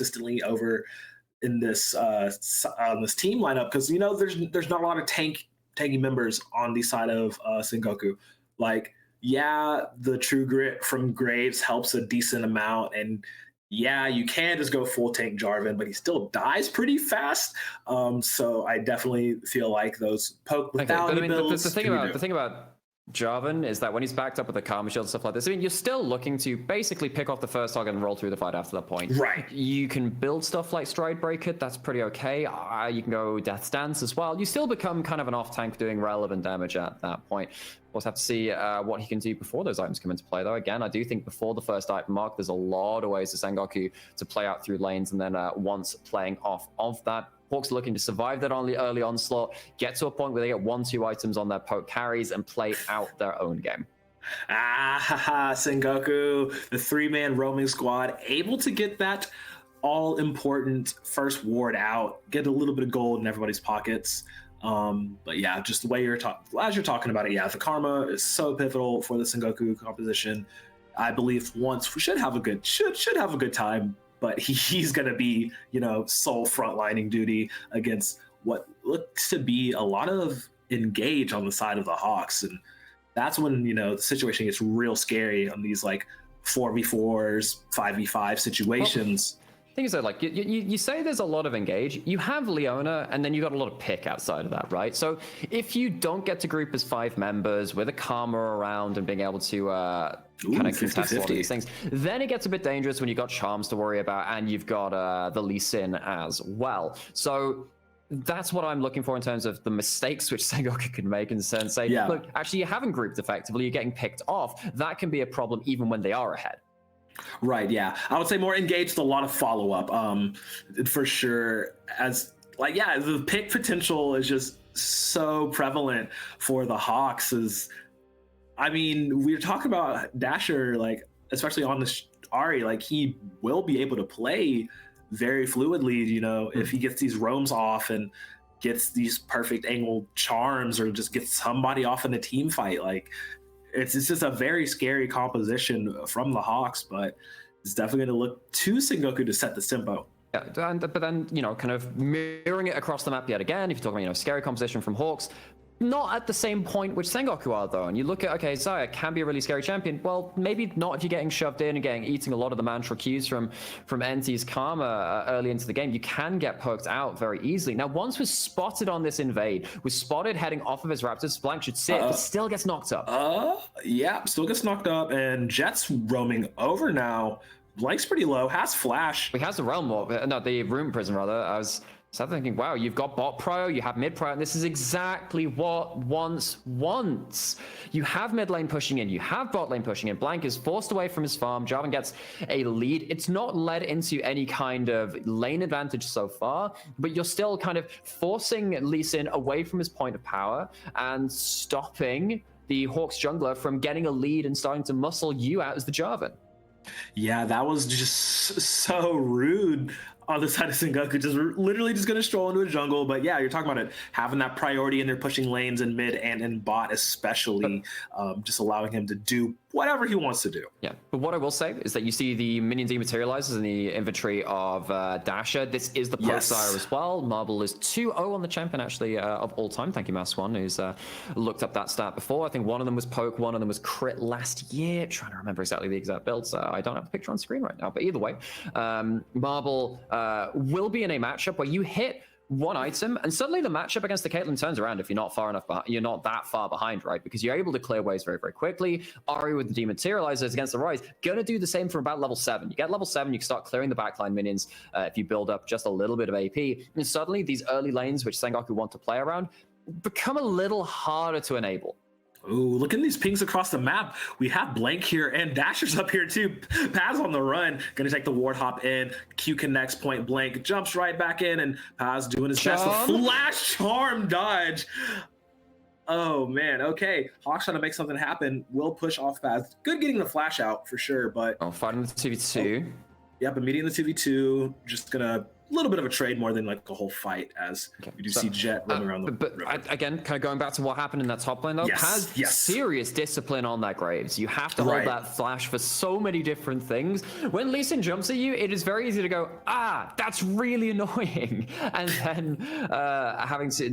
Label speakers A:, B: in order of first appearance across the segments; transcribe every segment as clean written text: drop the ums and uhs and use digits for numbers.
A: consistently over in this on this team lineup, because there's not a lot of tanky members on the side of Sengoku. Like, yeah, the True Grit from Graves helps a decent amount, and yeah, you can just go full tank Jarvan, but he still dies pretty fast. So I definitely feel like those poke lethality builds.
B: The thing about Jarvan is that when he's backed up with a Karma Shield and stuff like this, I mean, you're still looking to basically pick off the first target and roll through the fight after that point.
A: Right.
B: You can build stuff like Stride Breaker, that's pretty okay. You can go Death's Dance as well. You still become kind of an off-tank doing relevant damage at that point. We'll have to see what he can do before those items come into play, though. Again, I do think before the first item mark, there's a lot of ways for Sengoku to play out through lanes, and then once playing off of that, Hawks looking to survive that early onslaught, get to a point where they get 1-2 items on their poke carries, and play out their own game.
A: Sengoku, the 3-man roaming squad, able to get that all-important first ward out, get a little bit of gold in everybody's pockets. But yeah, just the way as you're talking about it, yeah, the Karma is so pivotal for the Sengoku composition. I believe once we should have a good time, but he's going to be, sole frontlining duty against what looks to be a lot of engage on the side of the Hawks. And that's when, the situation gets real scary on these like 4v4s, 5v5 situations.
B: Thing is that, like, you say there's a lot of engage. You have Leona, and then you got a lot of pick outside of that, right? So if you don't get to group as 5 members with a Karma around and being able to kind of contest a lot of these things, then it gets a bit dangerous when you've got Charms to worry about, and you've got the Lee Sin as well. So that's what I'm looking for in terms of the mistakes which Sengoku can make, in the sense, say, look, actually, you haven't grouped effectively, you're getting picked off. That can be a problem even when they are ahead.
A: Right, yeah. I would say more engaged, a lot of follow-up, for sure. As, like, yeah, the pick potential is just so prevalent for the Hawks. I mean, we were talking about Dasher, like, especially on the Ahri, like, he will be able to play very fluidly, if he gets these roams off and gets these perfect angle charms, or just gets somebody off in the team fight. Like, it's just a very scary composition from the Hawks, but it's definitely going to look to Sengoku to set the tempo.
B: Yeah, but then, kind of mirroring it across the map yet again, if you're talking about, scary composition from Hawks, not at the same point which Sengoku are, though. And you look at, okay, Xayah can be a really scary champion. Well, maybe not if you're getting shoved in and eating a lot of the mantra Qs from NT's Karma early into the game. You can get poked out very easily. Now, once was spotted on this invade, was spotted heading off of his Raptors, Blank should sit, but still gets knocked up.
A: Yeah, still gets knocked up, and Jet's roaming over now. Blank's pretty low, has flash.
B: He has the Realm Warp, no, the Room Prison, rather. I was thinking, wow, you've got bot prio, you have mid prio, and this is exactly what once wants. You have mid lane pushing in, you have bot lane pushing in. Blank is forced away from his farm. Jarvan gets a lead. It's not led into any kind of lane advantage so far, but you're still kind of forcing Lee Sin away from his point of power and stopping the Hawks jungler from getting a lead and starting to muscle you out as the Jarvan.
A: Yeah, that was just so rude on the side of Sengoku, just literally just going to stroll into a jungle. But yeah, you're talking about it, having that priority, and they're pushing lanes in mid and in bot especially, just allowing him to do whatever he wants to do.
B: Yeah, but what I will say is that you see the minion dematerializers in the inventory of Dasher. This is the Pulsar as well. Marble is 2-0 on the champion, actually, of all time. Thank you, Mass1, who's looked up that stat before. I think one of them was poke, one of them was crit last year. Trying to remember exactly the exact builds. I don't have the picture on screen right now, but either way, Marble will be in a matchup where you hit one item, and suddenly the matchup against the Caitlyn turns around if you're not far enough behind, you're not that far behind, right? Because you're able to clear waves very, very quickly. Ahri with the dematerializers against the Rise, gonna do the same for about level 7. You get level 7, you can start clearing the backline minions if you build up just a little bit of AP, and suddenly these early lanes, which Sengoku want to play around, become a little harder to enable.
A: Ooh, look at these pings across the map. We have Blank here and Dasher's up here too. Paz on the run, gonna take the ward hop in. Q connects point blank, jumps right back in, and Paz doing his best. The flash charm dodge. Oh man, okay. Hawks trying to make something happen. Will push off Paz. Good getting the flash out for sure, but
B: fighting the 2v2.
A: Yeah, but meeting the 2v2, just gonna little bit of a trade more than like a whole fight, as we do see Jet roaming around the river.
B: Again, kind of going back to what happened in that top lane though, has serious discipline on that Graves. You have to hold that flash for so many different things. When Lee Sin jumps at you, it is very easy to go, that's really annoying, and then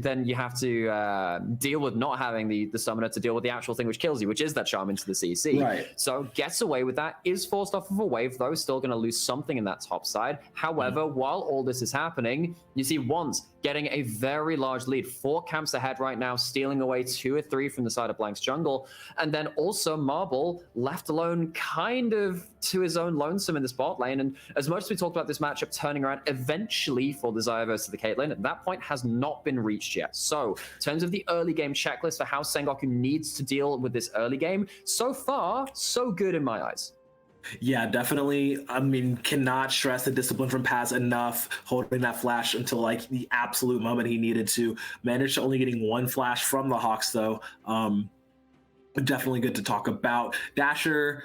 B: then you have to deal with not having the summoner to deal with the actual thing which kills you, which is that charm into the CC. So gets away with that, is forced off of a wave though, still going to lose something in that top side. However, while all this is happening, you see Wands getting a very large lead, 4 camps ahead right now, stealing away 2 or 3 from the side of Blank's jungle, and then also Marble left alone kind of to his own lonesome in this bot lane. And as much as we talked about this matchup turning around eventually for the Xayah versus the Caitlyn, that point has not been reached yet. So in terms of the early game checklist for how Sengoku needs to deal with this early game, so far so good in my eyes.
A: Yeah, definitely. I mean, cannot stress the discipline from Paz enough, holding that flash until like the absolute moment he needed to. Managed to only getting 1 flash from the Hawks though. Definitely good to talk about. Dasher,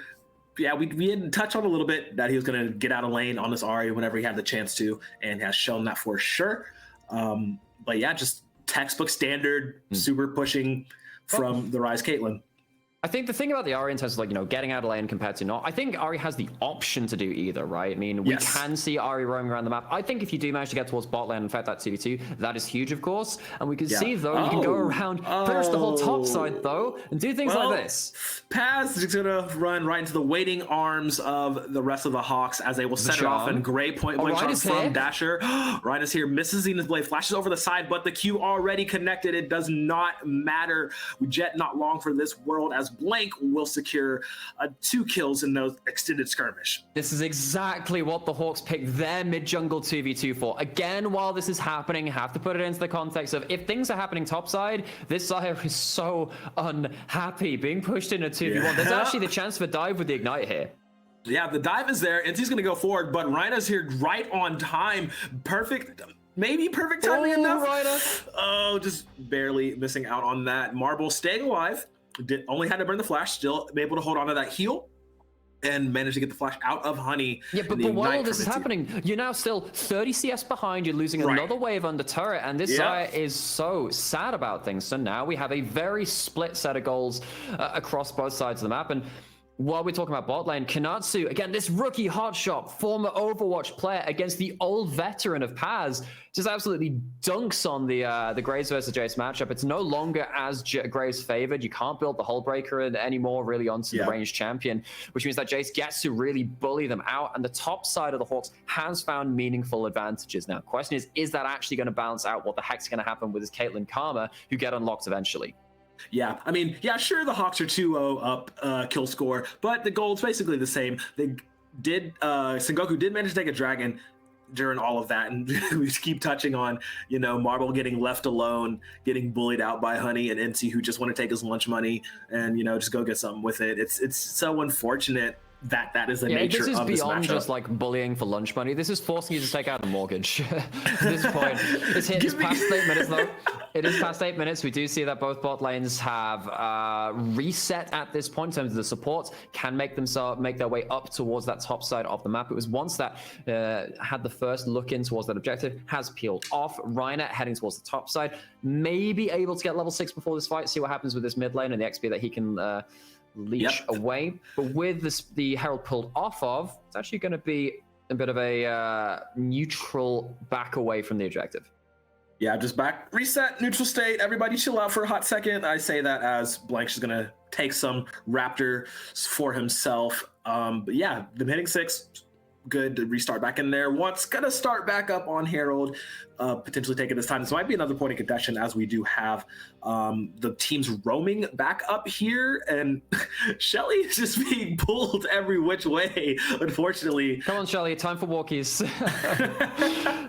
A: yeah, we didn't touch on a little bit that he was going to get out of lane on this Ahri whenever he had the chance to, and has shown that for sure. But yeah, just textbook standard, super pushing from the Ryze Caitlyn.
B: I think the thing about the Ahri in terms of, like, you know, getting out of lane compared to not, I think Ahri has the option to do either, right? I mean, we can see Ahri roaming around the map. I think if you do manage to get towards bot lane and affect that 2v2, that is huge, of course. And we can see, though, you can go around, push the whole top side, though, and do things like this.
A: Paz is going to run right into the waiting arms of the rest of the Hawks as they will set it off, and great point blank shot from Dasher. Ryan is here, misses Zenith's blade, flashes over the side, but the Q already connected. It does not matter. We jet not long for this world, as Blank will secure 2 kills in those extended skirmish.
B: This is exactly what the Hawks picked their mid-jungle 2v2 for. Again, while this is happening, have to put it into the context of if things are happening topside, this Xayah is so unhappy being pushed in a 2v1. There's actually the chance for dive with the Ignite here.
A: Yeah, the dive is there, and he's going to go forward, but Rhina's here right on time. Perfect. Maybe perfect timing enough. Rhina. Just barely missing out on that. Marble staying alive. Only had to burn the flash, still able to hold on to that heal and managed to get the flash out of Honey.
B: Yeah, but while all this is happening, you're now still 30 CS behind, you're losing another wave under turret, and this Xayah is so sad about things. So now we have a very split set of goals across both sides of the map. And while we're talking about bot lane, Kanatsu, again, this rookie hotshot, former Overwatch player against the old veteran of Paz, just absolutely dunks on the Graves versus Jace matchup. It's no longer as Graves favored. You can't build the hull breaker anymore really onto the ranged champion, which means that Jace gets to really bully them out, and the top side of the Hawks has found meaningful advantages. Now, the question is that actually going to balance out what the heck's going to happen with his Caitlyn Karma, who get unlocked eventually?
A: Yeah, I mean, yeah, sure, the Hawks are 2-0 up kill score, but the goal's basically the same. They did, Sengoku did manage to take a dragon during all of that, and we keep touching on, you know, Marble getting left alone, getting bullied out by Honey and NC, who just want to take his lunch money and, you know, just go get something with it. It's so unfortunate that is the nature of this matchup. This is beyond
B: just like bullying for lunch money. This is forcing you to take out a mortgage at this point. It's past 8 minutes though. It is past 8 minutes. We do see that both bot lanes have reset at this point in terms of the supports, can make their way up towards that top side of the map. It was once that had the first look in towards that objective, has peeled off. Reiner heading towards the top side, maybe able to get level 6 before this fight, see what happens with this mid lane and the XP that he can leech away. But with the Herald pulled off of, it's actually going to be a bit of a neutral back away from the objective.
A: Yeah, just back, reset, neutral state, everybody chill out for a hot second. I say that as Blank's is going to take some Raptor for himself. But yeah, them hitting 6, good to restart back in there. Once going to start back up on Herald, potentially taking this time. This might be another point of contention, as we do have the teams roaming back up here, and Shelly is just being pulled every which way, unfortunately.
B: Come on, Shelly, time for walkies.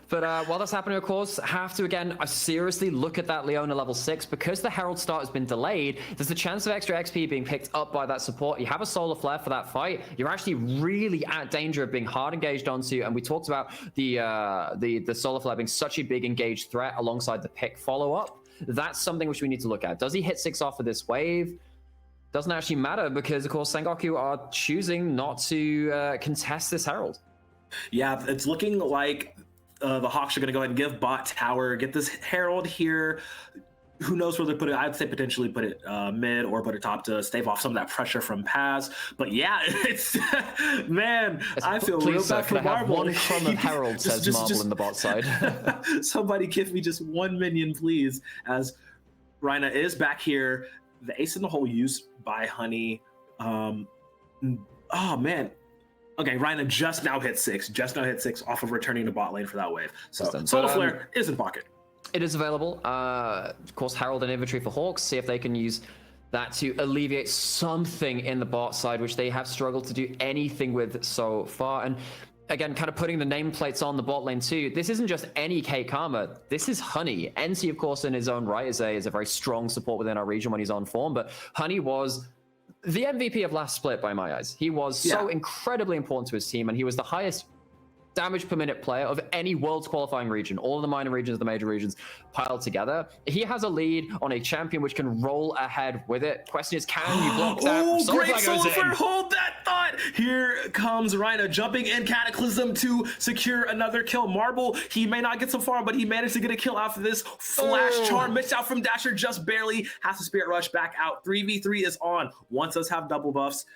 B: But while that's happening, of course, have to, again, seriously look at that Leona level 6. Because the Herald start has been delayed, there's a chance of extra XP being picked up by that support. You have a solar flare for that fight. You're actually really at danger of being hard engaged onto, and we talked about the solar flare being such a big engaged threat alongside the pick follow-up. That's something which we need to look at. Does he hit 6 off of this wave? Doesn't actually matter, because, of course, Sengoku are choosing not to contest this Herald.
A: Yeah, it's looking like the Hawks are going to go ahead and give bot tower, get this Herald here. Who knows where they put it? I'd say potentially put it mid or put it top to stave off some of that pressure from Paz. But yeah, it's man, I feel real bad for Marble.
B: One crumb of Herald, says Marble in the bot side.
A: Somebody give me just one minion, please. As Rhina is back here, the ace in the hole used by Honey. Oh man. Okay, Rhina just now hit 6 off of returning to bot lane for that wave. So Solar Flare is in pocket.
B: It is available. Of course, Herald and Inventory for Hawks. See if they can use that to alleviate something in the bot side, which they have struggled to do anything with so far. And again, kind of putting the nameplates on the bot lane too. This isn't just any K Karma. This is Honey. NC, of course, in his own right, is a very strong support within our region when he's on form. But Honey was the MVP of last split by my eyes. He was so incredibly important to his team, and he was the highest damage per minute player of any world's qualifying region. All of the minor regions, the major regions piled together. He has a lead on a champion which can roll ahead with it. Question is, can you block that?
A: Oh, great Solar Flare, hold that thought. Here comes Rhina jumping in Cataclysm to secure another kill. Marble, he may not get so far, but he managed to get a kill after this flash charm. Missed out from Dasher just barely. Has to Spirit Rush back out. 3v3 is on. Wants us have double buffs.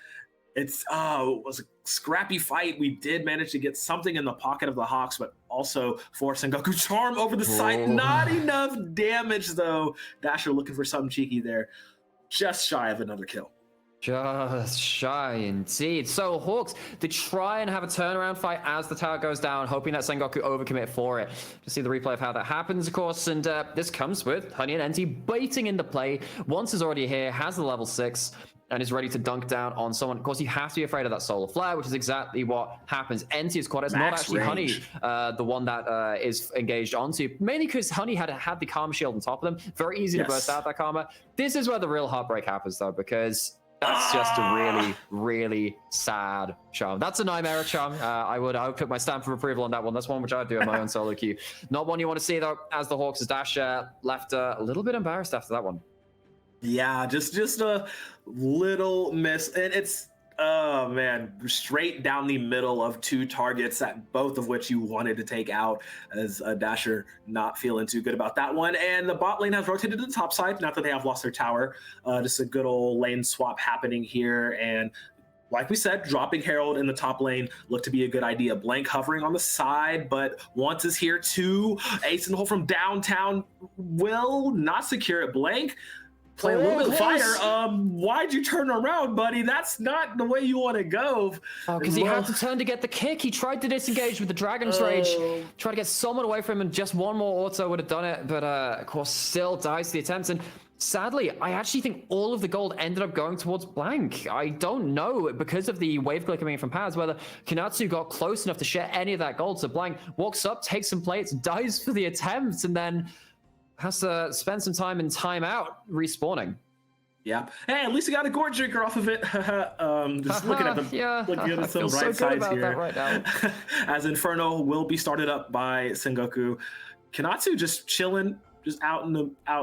A: It was a scrappy fight. We did manage to get something in the pocket of the Hawks, but also for Sengoku charm over the side. Not enough damage though. Dasher looking for something cheeky there. Just shy of another kill.
B: Just shy indeed. So Hawks, they try and have a turnaround fight as the tower goes down, hoping that Sengoku overcommit for it. To see the replay of how that happens, of course, and this comes with Honey and NT baiting into play. Once is already here, has the level 6, and is ready to dunk down on someone. Of course, you have to be afraid of that Solar Flare, which is exactly what happens. NT's quad is not actually range. Honey, the one that is engaged onto, mainly because Honey had the Karma Shield on top of them. Very easy to burst out that Karma. This is where the real heartbreak happens, though, because that's just a really, really sad charm. That's a Nightmare charm. I would put my stamp of approval on that one. That's one which I would do on my own solo queue. Not one you want to see, though, as the Hawks' dash left a little bit embarrassed after that one.
A: Yeah, just a little miss, and it's oh man, straight down the middle of 2 targets, that both of which you wanted to take out, as Dasher not feeling too good about that one. And the bot lane has rotated to the top side. Not that they have lost their tower, just a good old lane swap happening here. And like we said, dropping Herald in the top lane looked to be a good idea. Blank hovering on the side, but Once is here too. Ace in the hole from downtown will not secure it. Blank play a little bit of fire. Why'd you turn around, buddy? That's not the way you want to go.
B: Oh, because he had to turn to get the kick. He tried to disengage with the Dragon's Rage, tried to get someone away from him, and just one more auto would have done it. But of course, still dies to the attempts. And sadly, I actually think all of the gold ended up going towards Blank. I don't know, because of the wave click coming in from Paz, whether Kinatsu got close enough to share any of that gold. So Blank walks up, takes some plates, dies for the attempts, and then has to spend some time in timeout respawning.
A: Yeah. Hey, at least he got a gourd drinker off of it. Just looking at looking at some bright sides here. Right now. As Inferno will be started up by Sengoku. Kinatsu just chilling, just out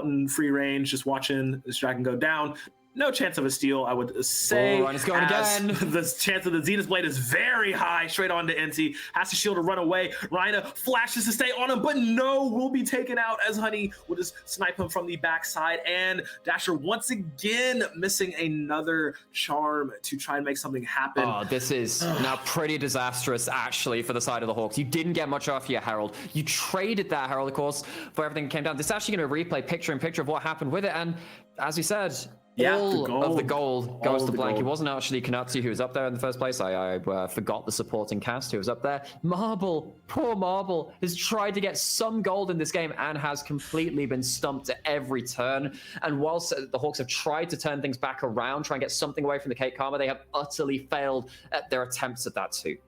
A: in free range, just watching this dragon go down. No chance of a steal, I would say.
B: Oh, and it's going again.
A: The chance of the Zenith Blade is very high, straight onto NC. Has to shield to run away. Rhina flashes to stay on him, but no, will be taken out as Honey will just snipe him from the backside. And Dasher once again missing another charm to try and make something happen.
B: Oh, this is now pretty disastrous, actually, for the side of the Hawks. You didn't get much off your Herald. You traded that Herald, of course, for everything that came down. This is actually going to replay picture in picture of what happened with it. And as we said, all of the gold goes to Blank. It wasn't actually Kinatsu who was up there in the first place. I forgot the supporting cast who was up there. Marble, poor Marble, has tried to get some gold in this game and has completely been stumped at every turn. And whilst the Hawks have tried to turn things back around, try and get something away from the Kate Karma, they have utterly failed at their attempts at that too.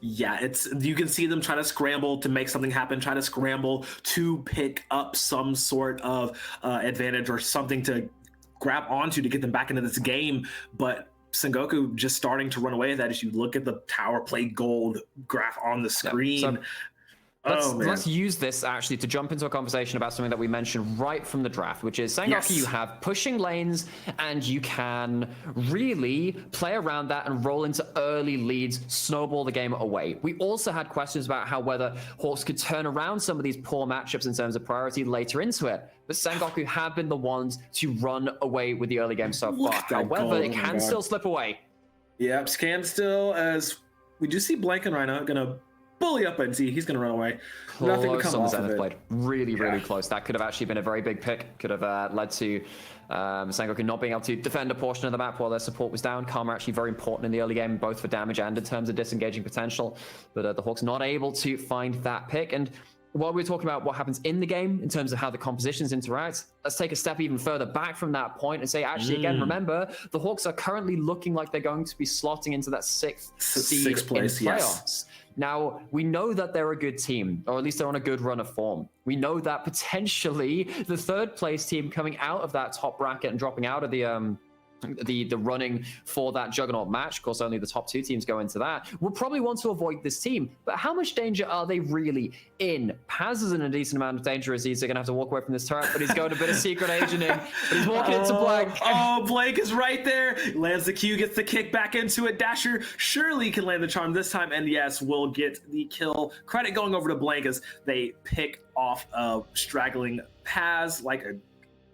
A: Yeah, you can see them trying to scramble to make something happen, trying to scramble to pick up some sort of advantage or something to grab onto to get them back into this game. But Sengoku just starting to run away with that as you look at the tower play gold graph on the screen.
B: Let's use this actually to jump into a conversation about something that we mentioned right from the draft, which is Sengoku, you have pushing lanes, and you can really play around that and roll into early leads, snowball the game away. We also had questions about how whether Hawks could turn around some of these poor matchups in terms of priority later into it. But Sengoku have been the ones to run away with the early game so far. However, it can still slip away.
A: Yep, can still, as we do see Blank and Rhino gonna bully up and see he's gonna run away. Nothing to come off of it. Played
B: really close. That could have actually been a very big pick. Could have led to Sengoku not being able to defend a portion of the map while their support was down. Karma actually very important in the early game, both for damage and in terms of disengaging potential. But the Hawks not able to find that pick. And while we're talking about what happens in the game in terms of how the compositions interact, let's take a step even further back from that point and say, actually, again, remember, the Hawks are currently looking like they're going to be slotting into that sixth place in playoffs. Yes. Now, we know that they're a good team, or at least they're on a good run of form. We know that potentially the third place team coming out of that top bracket and dropping out of the running for that juggernaut match, of course only the top 2 teams go into that, will probably want to avoid this team. But how much danger are they really in? Paz is in a decent amount of danger as he's going to have to walk away from this turret, but he's going a bit of secret agenting, but he's walking into Blank.
A: Oh, Blank is right there. Lands the Q, gets the kick back into it. Dasher surely can land the charm this time, and yes, will get the kill. Credit going over to Blank as they pick off a straggling Paz like a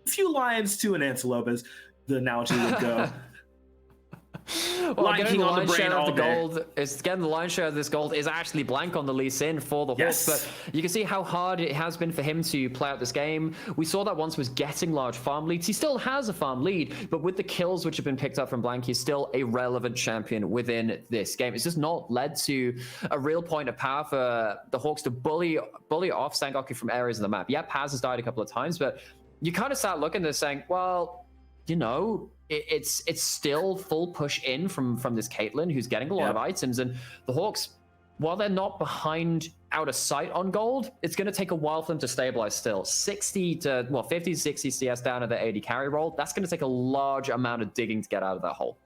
A: few lions to an antelope, as the analogy would go.
B: Well, getting the lion's share of the gold is getting the lion's share of this gold is actually Blank on the lease in for the Hawks, but you can see how hard it has been for him to play out this game. We saw that once was getting large farm leads. He still has a farm lead, but with the kills which have been picked up from Blank, he's still a relevant champion within this game. It's just not led to a real point of power for the Hawks to bully off Sengoku from areas of the map. Yeah, Paz has died a couple of times, but you kind of start looking at this saying, well, you know, it's still full push in from this Caitlyn, who's getting a lot of items, and the Hawks, while they're not behind out of sight on gold, it's going to take a while for them to stabilize still. 50 to 60 CS down at the 80 carry roll, that's going to take a large amount of digging to get out of that hole.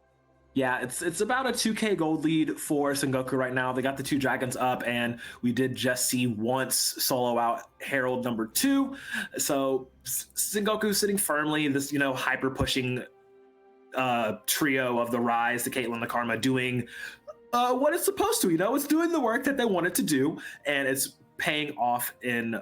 A: Yeah, it's about a 2k gold lead for Sengoku right now. They got the 2 dragons up, and we did just see once solo out Herald number 2. So Sengoku sitting firmly, this, you know, hyper pushing trio of the Rise, the Caitlyn, the Karma, doing what it's supposed to. You know, it's doing the work that they wanted to do, and it's paying off in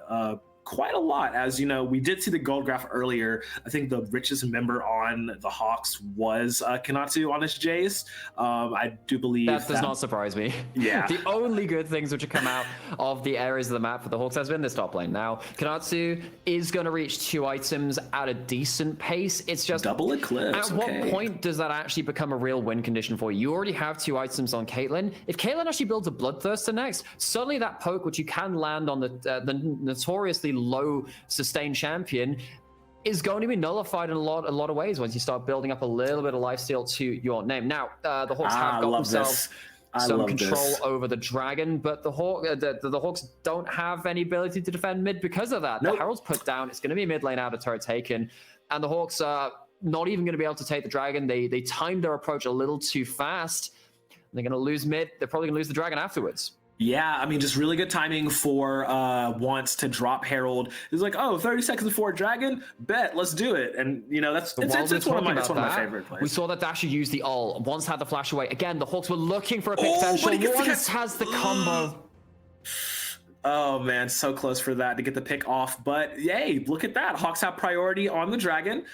A: quite a lot. As you know, we did see the gold graph earlier. I think the richest member on the Hawks was Kanatsu on his Jace. I do believe
B: that does not surprise me.
A: Yeah.
B: The only good things which have come out of the areas of the map for the Hawks has been this top lane. Now, Kanatsu is going to reach 2 items at a decent pace. It's just
A: double eclipse.
B: At what point does that actually become a real win condition for you? You already have 2 items on Caitlyn. If Caitlyn actually builds a Bloodthirster next, suddenly that poke, which you can land on the notoriously low sustained champion, is going to be nullified in a lot of ways once you start building up a little bit of lifesteal to your name. Now, the Hawks have got themselves some control over the dragon, but the Hawks don't have any ability to defend mid because of that. Nope. The Herald's put down. It's going to be a mid lane out of turret taken, and the Hawks are not even going to be able to take the dragon. They timed their approach a little too fast. They're going to lose mid. They're probably going to lose the dragon afterwards.
A: Yeah, I mean, just really good timing for once to drop Herald. It's like, oh, 30 seconds before Dragon, bet, let's do it. And, you know, it's one of my favorite plays.
B: We saw that Dasher use the ult. Once had the flash away. Again, the Hawks were looking for a pick potential. Once has the combo.
A: Oh, man, so close for that to get the pick off. But, yay, look at that. Hawks have priority on the Dragon.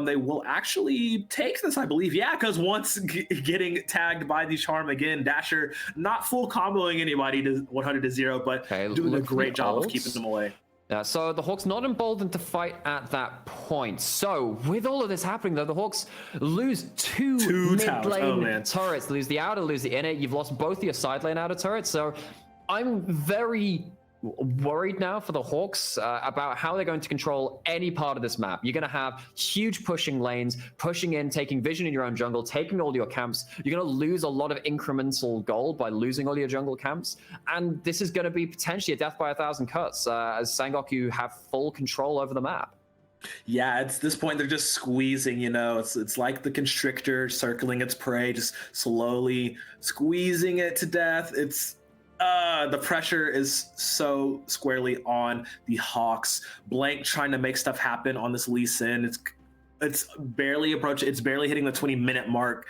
A: They will actually take this, I believe. Yeah, because once getting tagged by the Charm again, Dasher not full comboing anybody to 100 to 0, but doing a great job of keeping them away.
B: Yeah, so the Hawks not emboldened to fight at that point. So with all of this happening, though, the Hawks lose two mid lane turrets. Lose the outer, lose the inner. You've lost both your side lane outer turrets. So I'm very worried now for the Hawks about how they're going to control any part of this map. You're going to have huge pushing lanes, pushing in, taking vision in your own jungle, taking all your camps. You're going to lose a lot of incremental gold by losing all your jungle camps. And this is going to be potentially a death by 1,000 cuts as Sengoku have full control over the map.
A: Yeah, at this point they're just squeezing, you know, it's like the constrictor circling its prey, just slowly squeezing it to death. The pressure is so squarely on the Hawks. Blank trying to make stuff happen on this Lee Sin. It's barely approaching. It's barely hitting the 20-minute mark,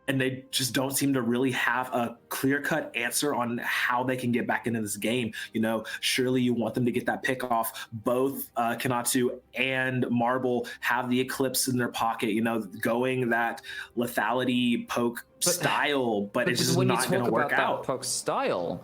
A: and they just don't seem to really have a clear-cut answer on how they can get back into this game. You know, surely you want them to get that pick off. Both Kanatu and Marble have the Eclipse in their pocket, you know, going that lethality poke style, but it's just not going to work out.
B: Poke style,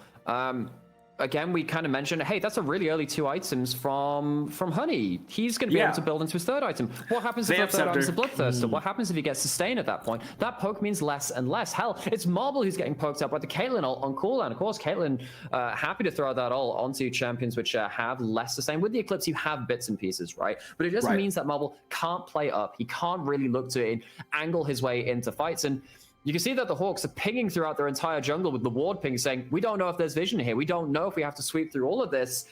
B: again, we kind of mentioned, hey, that's a really early 2 items from Honey. He's going to be able to build into his 3rd item. What happens if the 3rd item is a Bloodthirster? What happens if he gets sustained at that point? That poke means less and less. Hell, it's Marble who's getting poked up by the Caitlyn ult on cooldown. Of course, Caitlyn happy to throw that ult onto champions which have less sustain. With the Eclipse, you have bits and pieces, right? But it just means that Marble can't play up. He can't really look to angle his way into fights. And you can see that the Hawks are pinging throughout their entire jungle with the ward ping saying, we don't know if there's vision here. We don't know if we have to sweep through all of this.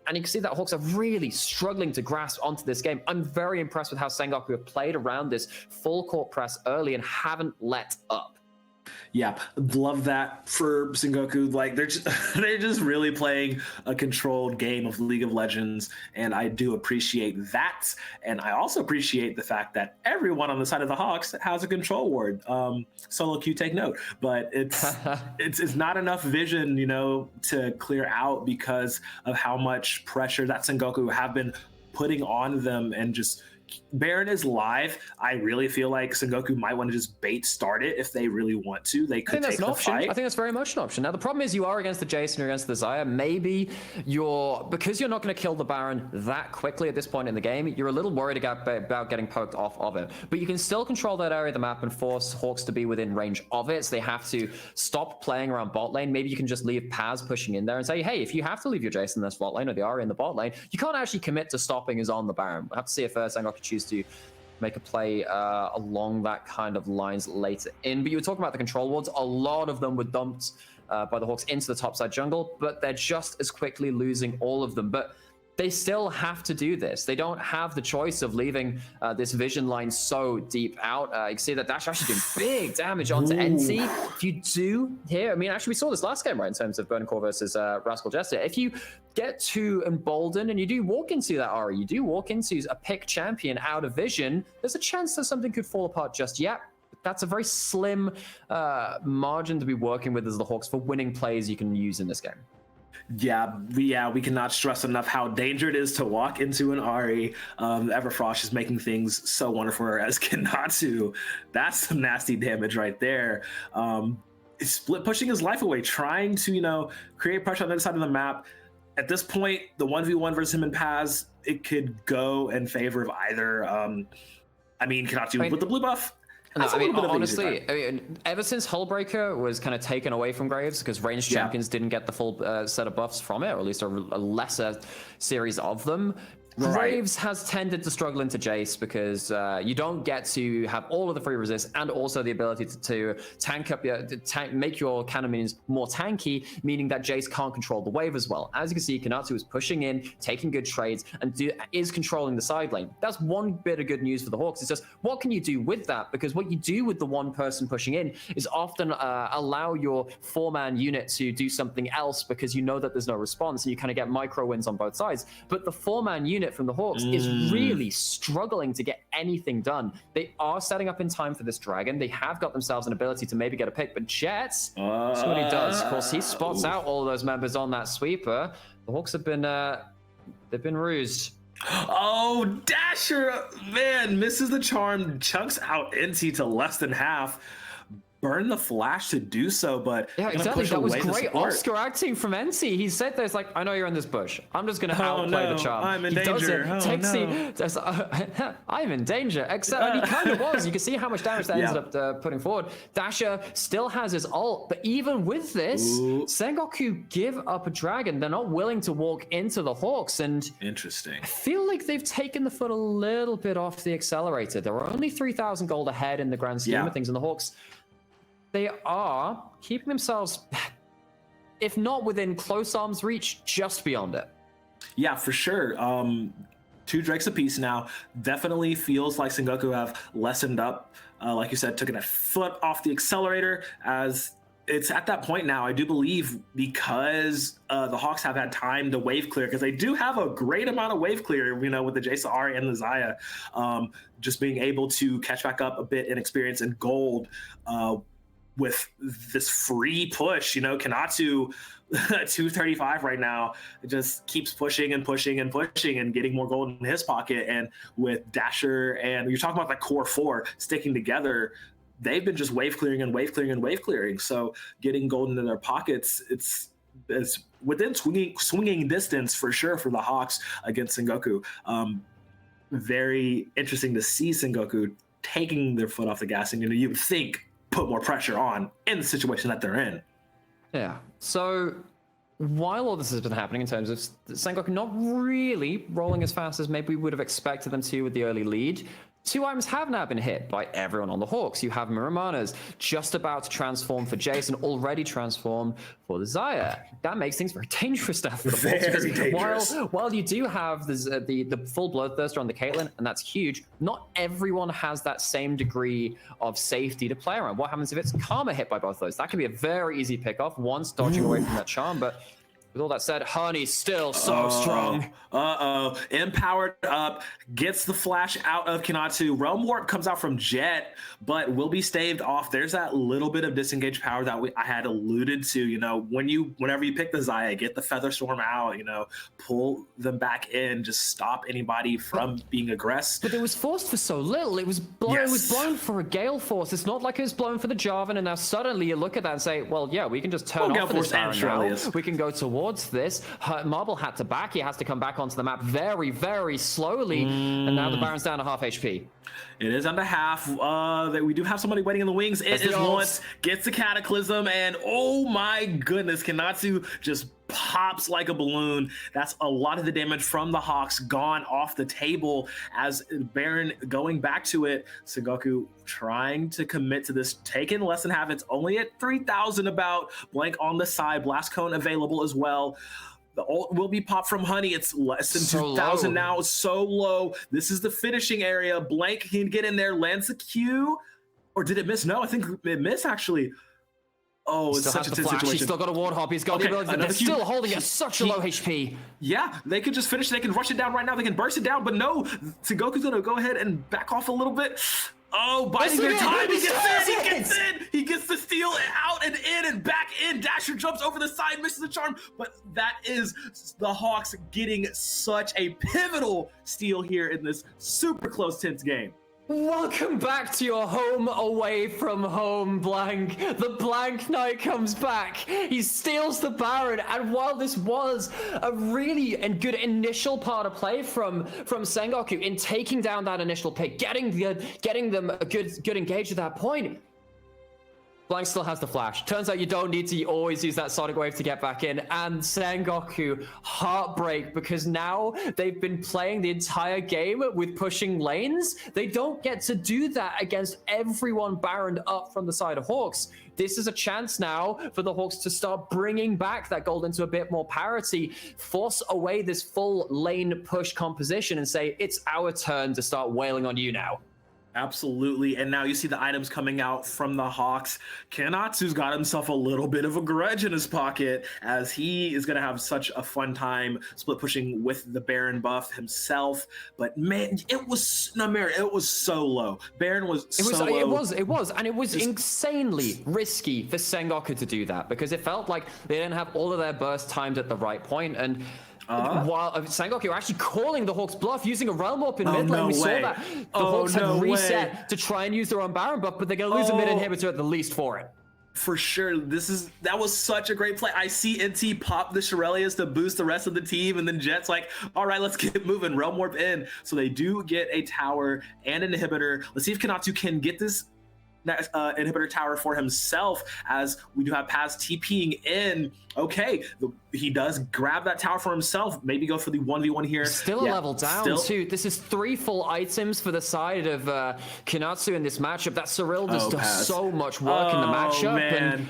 B: And you can see that Hawks are really struggling to grasp onto this game. I'm very impressed with how Sengoku have played around this full court press early and haven't let up.
A: Yeah, love that for Sengoku. Like they're just really playing a controlled game of League of Legends, and I do appreciate that. And I also appreciate the fact that everyone on the side of the Hawks has a control ward. Solo Q, take note. But it's it's not enough vision, you know, to clear out because of how much pressure that Sengoku have been putting on them. And just Baron is live. I really feel like Sengoku might want to just bait start it if they really want to. They could take the fight.
B: I think that's very much an option. Now, the problem is you are against the Jason, you're against the Xayah. Maybe because you're not going to kill the Baron that quickly at this point in the game, you're a little worried about getting poked off of it. But you can still control that area of the map and force Hawks to be within range of it. So they have to stop playing around bot lane. Maybe you can just leave Paz pushing in there and say, hey, if you have to leave your Jason in this bot lane or the Ahri in the bot lane, you can't actually commit to stopping us on the Baron. We'll have to see if Sengoku choose to make a play along that kind of lines later in. But you were talking about the control wards. A lot of them were dumped by the Hawks into the topside jungle, but they're just as quickly losing all of them. But they still have to do this. They don't have the choice of leaving this vision line so deep out. You can see that Dash actually doing big damage onto NC. If you do here, I mean, actually we saw this last game, right, in terms of Burning Core versus Rascal Jester. If you get too emboldened and you do walk into that Ahri, you do walk into a pick champion out of vision, there's a chance that something could fall apart just yet. That's a very slim margin to be working with as the Hawks for winning plays you can use in this game.
A: Yeah, we cannot stress enough how dangerous it is to walk into an Ahri. Everfrost is making things so wonderful as Kanatu. That's some nasty damage right there. Split pushing his life away, trying to, you know, create pressure on the other side of the map. At this point, the 1v1 versus him and Paz, it could go in favor of either. I mean, Kanatu with the blue buff.
B: No, I mean, honestly, ever since Hullbreaker was kind of taken away from Graves because ranged champions didn't get the full set of buffs from it, or at least a lesser series of them, Graves has tended to struggle into Jace because you don't get to have all of the free resist and also the ability to tank up make your cannon minions more tanky, meaning that Jace can't control the wave as well. As you can see, Kanatu is pushing in, taking good trades, and is controlling the side lane. That's one bit of good news for the Hawks. It's just, what can you do with that? Because what you do with the one person pushing in is often allow your 4-man unit to do something else because you know that there's no response, and you kind of get micro wins on both sides. But the 4-man unit from the Hawks is really struggling to get anything done. They are setting up in time for this dragon. They have got themselves an ability to maybe get a pick, but Jets, that's what he does. Of course, he spots out all of those members on that sweeper. The Hawks have been, they've been rused.
A: Oh, Dasher, man, misses the charm, chunks out NT to less than half. Burn the flash to do so, but
B: yeah, exactly. That was great Oscar acting from NC. He said there's like, I know you're in this bush. I'm just going to outplay the charm.
A: I'm in danger.
B: I'm in danger. Except he kind of was. You can see how much damage that ended up putting forward. Dasher still has his ult, but even with this, Sengoku give up a dragon. They're not willing to walk into the Hawks, and
A: interesting.
B: I feel like they've taken the foot a little bit off the accelerator. They're only 3,000 gold ahead in the grand scheme of things, and the Hawks, they are keeping themselves, if not within close arm's reach, just beyond it.
A: Yeah, for sure. 2 Drakes apiece now. Definitely feels like Sengoku have lessened up. Like you said, took a foot off the accelerator as it's at that point now, I do believe, because the Hawks have had time to wave clear, because they do have a great amount of wave clear, with the Jace Ari and the Zaya, just being able to catch back up a bit in experience and gold with this free push. Kanatu 235 right now, just keeps pushing and pushing and pushing and getting more gold in his pocket. And with Dasher and you're talking about the core four sticking together, they've been just wave clearing and wave clearing and wave clearing. So getting gold into their pockets, it's within swinging distance for sure for the Hawks against Sengoku. Very interesting to see Sengoku taking their foot off the gas, and you would think put more pressure on in the situation that they're in.
B: Yeah. So while all this has been happening in terms of Sengoku not really rolling as fast as maybe we would have expected them to with the early lead, 2 items have now been hit by everyone on the Hawks. You have Miramanas just about to transform for Jason, already transformed for the Zaya. That makes things very dangerous now for the Hawks.
A: Very dangerous.
B: While you do have the full Bloodthirster on the Caitlyn, and that's huge, not everyone has that same degree of safety to play around. What happens if it's Karma hit by both those? That can be a very easy pick-off once dodging away from that charm, but with all that said, Honey's still so strong.
A: Empowered up, gets the flash out of Kanatu. Realm Warp comes out from Jet, but will be staved off. There's that little bit of disengaged power that I had alluded to. Whenever you pick the Zaya, get the Feather Storm out, pull them back in, just stop anybody from being aggressive.
B: But it was forced for so little. It was blown for a Gale Force. It's not like it was blown for the Jarvan, and now suddenly you look at that and say, well, yeah, we can just turn off this Baron now. We can go towards this. Marble had to back. He has to come back onto the map very, very slowly. And now the Baron's down to half HP.
A: It is under half. That we do have somebody waiting in the wings. It is once, gets the Cataclysm, and oh my goodness, Kanatsu just pops like a balloon. That's a lot of the damage from the Hawks gone off the table as Baron going back to it. Sengoku trying to commit to this, taking less than half. It's only at 3,000 about. Blank on the side, Blast Cone available as well. The ult will be popped from Honey. It's less than 2,000 now. It's so low. This is the finishing area. Blank can get in there, lands the Q. Or did it miss? No, I think it missed actually. Oh, it's such a tense situation.
B: He's still got a ward hop. He's got the ability. They're still holding at such a low HP.
A: Yeah, they could just finish. They can rush it down right now. They can burst it down. But no, Sengoku's going to go ahead and back off a little bit. Oh, biding their time. He gets in. He gets the steal out and in and back in. Dasher jumps over the side, misses the charm. But that is the Hawks getting such a pivotal steal here in this super close, tense game.
B: Welcome back to your home away from home, Blank. The Blank Knight comes back. He steals the Baron, and while this was a really good initial part of play from Sengoku in taking down that initial pick, getting them a good engage at that point, Blank still has the flash. Turns out you don't need to always use that Sonic Wave to get back in. And Sengoku, heartbreak, because now they've been playing the entire game with pushing lanes. They don't get to do that against everyone Baroned up from the side of Hawks. This is a chance now for the Hawks to start bringing back that gold into a bit more parity, force away this full lane push composition and say, it's our turn to start wailing on you now.
A: Absolutely. And now you see the items coming out from the Hawks. Kanatsu's got himself a little bit of a grudge in his pocket as he is going to have such a fun time split pushing with the Baron buff himself. But man, it was so low. Baron was so low.
B: It was. And it was insanely risky for Sengoku to do that because it felt like they didn't have all of their burst timed at the right point. And while Sengoku were actually calling the Hawks bluff using a Realm Warp in mid lane. We saw that the Hawks had reset to try and use their own Baron buff, but they're going to lose a mid inhibitor at the least for it.
A: For sure. That was such a great play. I see NT pop the Shirelias to boost the rest of the team, and then Jet's like, all right, let's get moving. Realm Warp in. So they do get a tower and an inhibitor. Let's see if Kanatsu can get this inhibitor tower for himself, as we do have Paz TPing in. Okay, he does grab that tower for himself. Maybe go for the 1v1 here.
B: Still a level down too. This is 3 full items for the side of Kanatsu in this matchup. That Cyril does so much work in the matchup.
A: Man.
B: And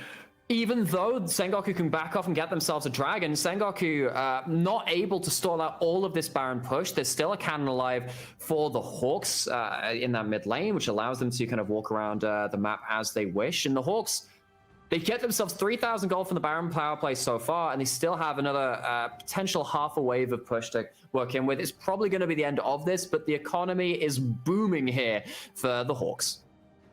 B: even though Sengoku can back off and get themselves a dragon, Sengoku not able to stall out all of this Baron push. There's still a cannon alive for the Hawks in that mid lane, which allows them to kind of walk around the map as they wish. And the Hawks, They get themselves 3,000 gold from the Baron power play so far, and they still have another potential half a wave of push to work in with. It's probably going to be the end of this, but the economy is booming here for the Hawks.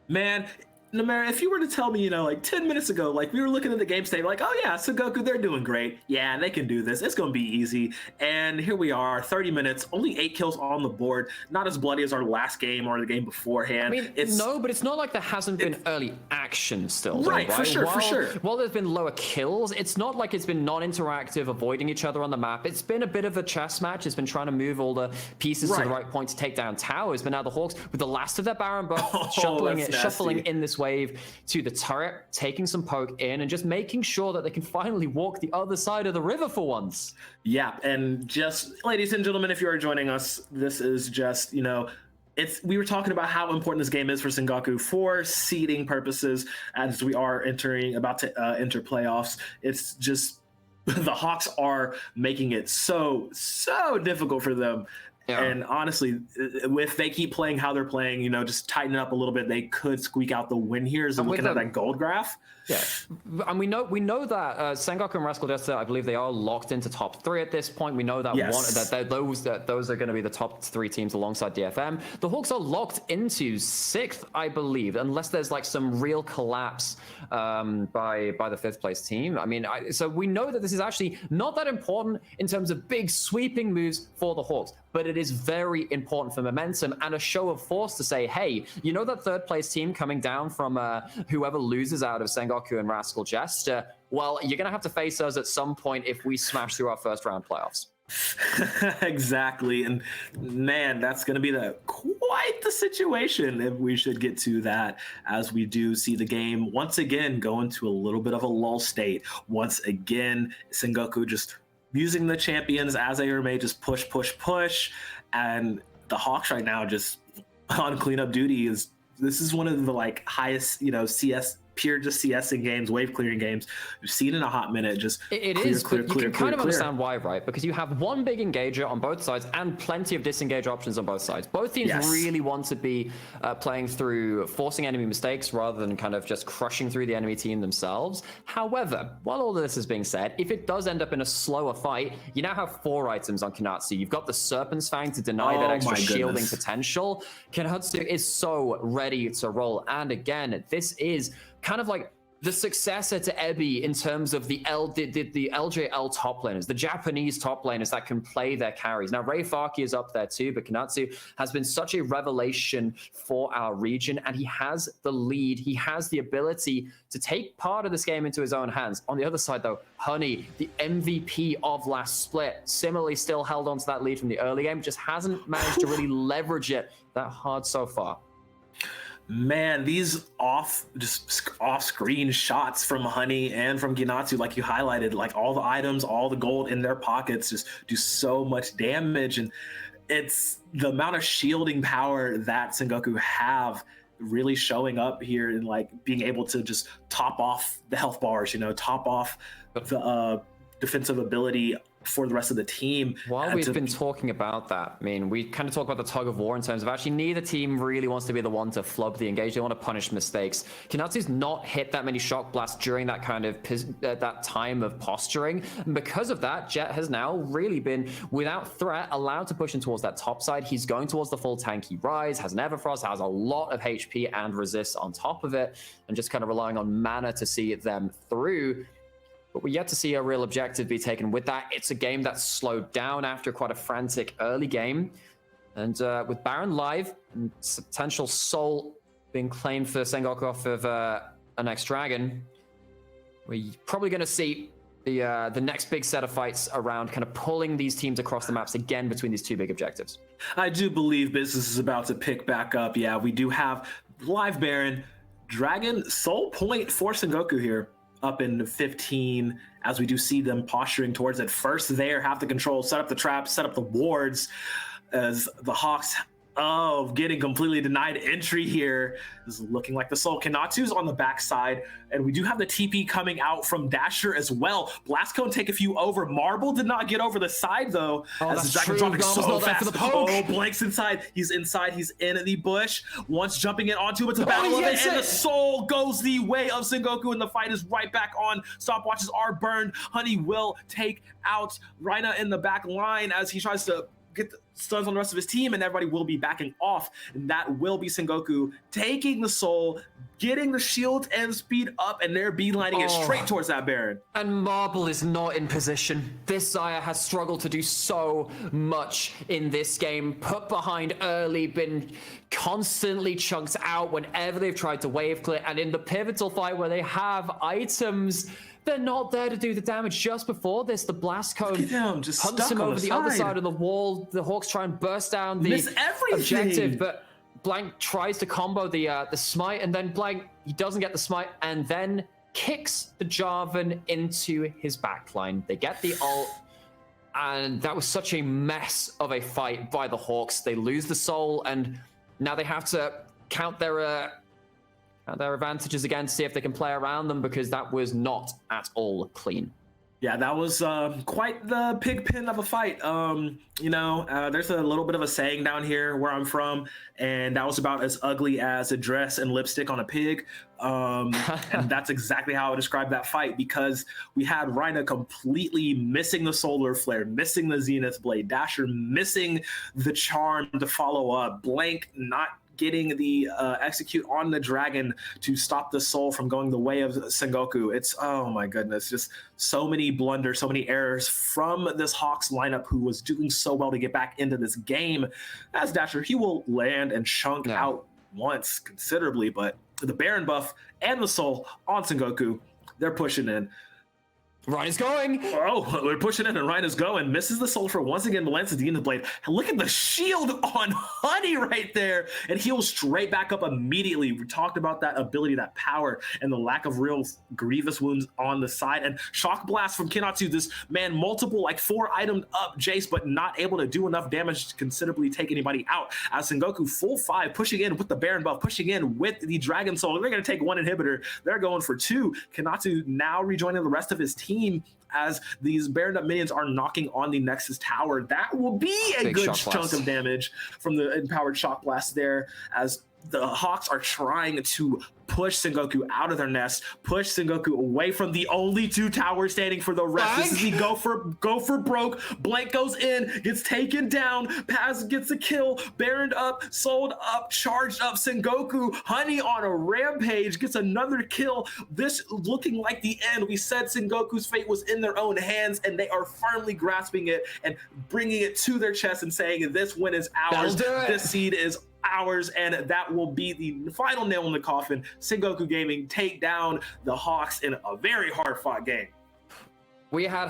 A: Man, Namara, if you were to tell me, like 10 minutes ago, like we were looking at the game state, like, oh yeah, Sengoku, they're doing great. Yeah, they can do this. It's going to be easy. And here we are, 30 minutes, only 8 kills on the board. Not as bloody as our last game or the game beforehand.
B: I mean, no, but it's not like there hasn't been early action still. Right,
A: for sure, for sure.
B: While there's been lower kills, it's not like it's been non-interactive, avoiding each other on the map. It's been a bit of a chess match. It's been trying to move all the pieces to the right point to take down towers. But now the Hawks, with the last of their Baron buff, shuffling in this wave to the turret, taking some poke in, and just making sure that they can finally walk the other side of the river for once.
A: Yeah, and just, ladies and gentlemen, if you are joining us, this is just, we were talking about how important this game is for Sengoku for seeding purposes as we are about to enter playoffs. It's just, the Hawks are making it so difficult for them. Yeah. And honestly, if they keep playing how they're playing, just tighten it up a little bit, they could squeak out the win here. As looking at that gold graph.
B: Yeah, and we know that Sengoku and Rascal Jester, I believe they are locked into top 3 at this point. We know that those are going to be the top 3 teams alongside DFM. The Hawks are locked into 6th, I believe, unless there's like some real collapse by the 5th place team. I mean, so we know that this is actually not that important in terms of big sweeping moves for the Hawks, but it is very important for momentum and a show of force to say, hey, that 3rd place team coming down from whoever loses out of Sengoku and Rascal Jester, well, you're going to have to face us at some point if we smash through our first round playoffs.
A: Exactly. And man, that's going to be quite the situation if we should get to that, as we do see the game once again go into a little bit of a lull state. Once again, Sengoku just using the champions as they are made, just push. And the Hawks right now just on cleanup duty. This is one of the highest, CS, pure just CSing games, wave clearing games we've seen in a hot minute. Just
B: it is, but you can kind of understand why, right? Because you have one big engager on both sides and plenty of disengage options on both sides. Both teams really want to be playing through forcing enemy mistakes rather than kind of just crushing through the enemy team themselves. However, while all of this is being said, if it does end up in a slower fight, you now have 4 items on Kanatsu. You've got the Serpent's Fang to deny that extra shielding potential. Kanatsu is so ready to roll. And again, this is kind of like the successor to Ebi in terms of the LJL top laners, the Japanese top laners that can play their carries. Now, Ray Farki is up there too, but Kanatsu has been such a revelation for our region, and he has the lead. He has the ability to take part of this game into his own hands. On the other side, though, Honey, the MVP of last split, similarly still held on to that lead from the early game, just hasn't managed to really leverage it that hard so far.
A: Man, these off-screen shots from Honey and from Ginatsu, like you highlighted, like all the items, all the gold in their pockets just do so much damage. And it's the amount of shielding power that Sengoku have really showing up here and being able to just top off the health bars, top off the defensive ability for the rest of the team.
B: While we've been talking about that, I mean, we kind of talk about the tug of war in terms of actually neither team really wants to be the one to flub the engage. They want to punish mistakes. Kanatsu's not hit that many shock blasts during that kind of that time of posturing. And because of that, Jet has now really been, without threat, allowed to push in towards that top side. He's going towards the full tanky rise, has an Everfrost, has a lot of HP and resist on top of it, and just kind of relying on mana to see them through. But we're yet to see a real objective be taken with that. It's a game that's slowed down after quite a frantic early game. And with Baron live and potential soul being claimed for Sengoku off of an next dragon, we're probably going to see the next big set of fights around kind of pulling these teams across the maps again between these 2 big objectives.
A: I do believe business is about to pick back up. Yeah, we do have live Baron, Dragon, Soul Point for Sengoku here. Up in 15, as we do see them posturing towards it. First there, have the control, set up the traps, set up the wards, as the Hawks of getting completely denied entry here. This is looking like the Soul. Kanatu's on the backside, and we do have the TP coming out from Dasher as well. Blast Cone take a few over. Marble did not get over the side though.
B: Oh,
A: as
B: that's
A: the
B: true.
A: dropping
B: Marble's
A: so
B: not there
A: fast.
B: for the poke.
A: Oh, Blank's inside. He's inside. He's in the bush. Once jumping in onto it to battle
B: he
A: of it,
B: gets
A: and
B: it.
A: the Soul goes the way of Sengoku, and the fight is right back on. Stopwatches are burned. Honey will take out Reina in the back line as he tries to get the stuns on the rest of his team, and everybody will be backing off, and that will be Sengoku taking the Soul, getting the shield and speed up, and they're beelining it straight towards that Baron.
B: And Marble is not in position. This Xayah has struggled to do so much in this game. Put behind early, been constantly chunked out whenever they've tried to wave clear, and in the pivotal fight where they have items, they're not there to do the damage. Just before this, the Blast Cone hunts him over the other side of the wall. The Hawks try and burst down the objective, but Blank tries to combo the smite, and then Blank, he doesn't get the smite, and then kicks the Jarvan into his backline. They get the ult, and that was such a mess of a fight by the Hawks. They lose the Soul, and now they have to count their advantages again to see if they can play around them, because that was not at all clean.
A: Yeah, that was quite the pig pen of a fight. There's a little bit of a saying down here where I'm from, and that was about as ugly as a dress and lipstick on a pig. And that's exactly how I describe that fight, because we had Reina completely missing the Solar Flare, missing the Zenith Blade, Dasher missing the Charm to follow up, Blank not getting the execute on the dragon to stop the Soul from going the way of Sengoku. It's, oh my goodness, just so many blunders, so many errors from this Hawks lineup who was doing so well to get back into this game. As Dasher, he will land and chunk out once considerably, but the Baron buff and the Soul on Sengoku, they're pushing in.
B: Ryan is going.
A: Oh, we're pushing in, and Ryan is going. Misses the Soul for once again. Lances the Zenith Blade. Look at the shield on Honey right there, and he'll straight back up immediately. We talked about that ability, that power, and the lack of real grievous wounds on the side. And Shock Blast from Kinatsu. This man, multiple, like 4-itemed up Jace, but not able to do enough damage to considerably take anybody out. As Sengoku full 5, pushing in with the Baron buff, pushing in with the Dragon Soul. They're going to take 1 inhibitor. They're going for 2. Kinatsu now rejoining the rest of his team as these Baron up minions are knocking on the Nexus Tower. That will be a good chunk of damage from the empowered Shock Blast there, as the Hawks are trying to push Sengoku out of their nest, push Sengoku away from the only 2 towers standing for the rest. This is the go for broke. Blank goes in, gets taken down, Paz gets a kill, Baroned up, sold up, charged up. Sengoku, Honey on a rampage, gets another kill. This looking like the end. We said Sengoku's fate was in their own hands, and they are firmly grasping it and bringing it to their chest and saying, this win is ours. This seed is ours, and that will be the final nail in the coffin. Sengoku Gaming take down the Hawks in a very hard-fought game.
B: We had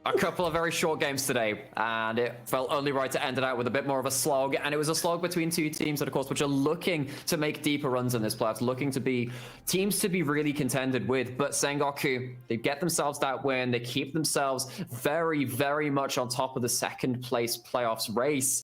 B: a couple of very short games today, and it felt only right to end it out with a bit more of a slog. And it was a slog between 2 teams that, of course, which are looking to make deeper runs in this playoffs, looking to be teams to be really contended with. But Sengoku, they get themselves that win. They keep themselves very, very much on top of the second place playoffs race.